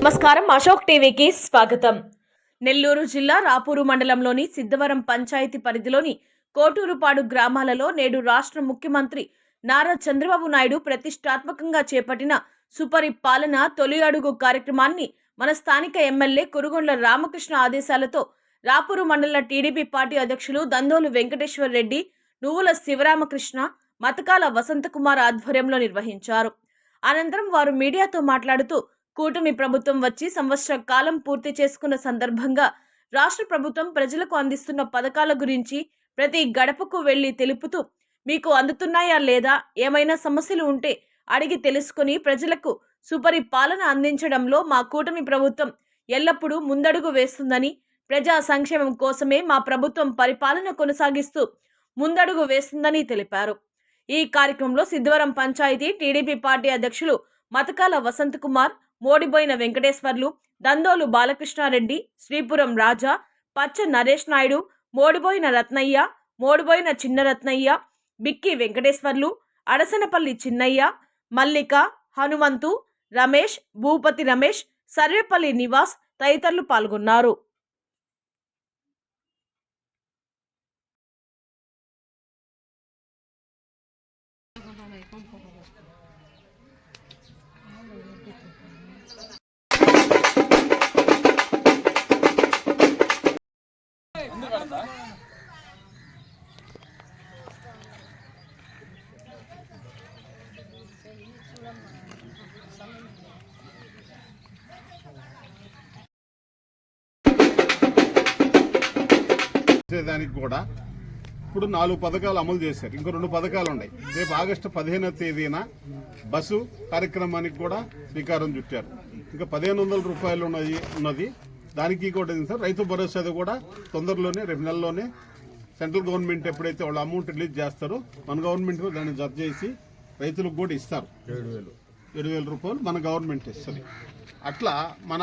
నమస్కారం, అశోక్ టీవీకి స్వాగతం. నెల్లూరు జిల్లా రాపూరు మండలంలోని సిద్ధవరం పంచాయతీ పరిధిలోని కోటూరుపాడు గ్రామాలలో నేడు రాష్ట్ర ముఖ్యమంత్రి నారా చంద్రబాబు నాయుడు ప్రతిష్టాత్మకంగా చేపట్టిన సుపరిపాలన తొలి అడుగు కార్యక్రమాన్ని మన స్థానిక ఎమ్మెల్యే కురుగొండ్ల రామకృష్ణ ఆదేశాలతో రాపూరు మండల టీడీపీ పార్టీ అధ్యక్షులు దందోలు వెంకటేశ్వర రెడ్డి, నువ్వుల శివరామకృష్ణ, మతకాల వసంతకుమార్ ఆధ్వర్యంలో నిర్వహించారు. అనంతరం వారు మీడియాతో మాట్లాడుతూ కూటమి ప్రభుత్వం వచ్చి సంవత్సర కాలం పూర్తి చేసుకున్న సందర్భంగా రాష్ట్ర ప్రభుత్వం ప్రజలకు అందిస్తున్న పథకాల గురించి ప్రతి గడపకు వెళ్లి తెలుపుతూ మీకు అందుతున్నాయా లేదా, ఏమైనా సమస్యలు ఉంటే అడిగి తెలుసుకుని ప్రజలకు సుపరిపాలన అందించడంలో మా కూటమి ప్రభుత్వం ఎల్లప్పుడూ ముందడుగు వేస్తుందని, ప్రజా సంక్షేమం కోసమే మా ప్రభుత్వం పరిపాలన కొనసాగిస్తూ ముందడుగు వేస్తుందని తెలిపారు. ఈ కార్యక్రమంలో సిద్ధవరం పంచాయతీ టీడీపీ పార్టీ అధ్యక్షులు మతకాల వసంతకుమార్, మోడిబోయిన వెంకటేశ్వర్లు, దందోలు బాలకృష్ణారెడ్డి, శ్రీపురం రాజా, పచ్చ నరేష్ నాయుడు, మోడిబోయిన రత్నయ్య, మోడిబోయిన చిన్నరత్నయ్య, బిక్కి వెంకటేశ్వర్లు, అడసనపల్లి చిన్నయ్య, మల్లిక, హనుమంతు, రమేష్, భూపతి రమేష్, సర్వేపల్లి నివాస్ తదితరులు పాల్గొన్నారు. దానికి కూడా ఇప్పుడు 4 పథకాలు అమలు చేశారు. ఇంకో 2 పథకాలు ఉన్నాయి. రేపు ఆగస్టు 15వ తేదీన బస్సు కార్యక్రమానికి కూడా శ్రీకారం చుట్టారు. ఇంకా 1500 రూపాయలు ఉన్నది. దానికి కూడా రైతు భరోసాది కూడా తొందరలోనే రేపు నెలలోనే సెంట్రల్ గవర్నమెంట్ ఎప్పుడైతే వాళ్ళ అమౌంట్ రిలీజ్ చేస్తారో మన గవర్నమెంట్ దాన్ని జత చేసి రైతులకు కూడా ఇస్తారు. 7,000 రూపాయలు మన గవర్నమెంట్ ఇస్తుంది. అట్లా మన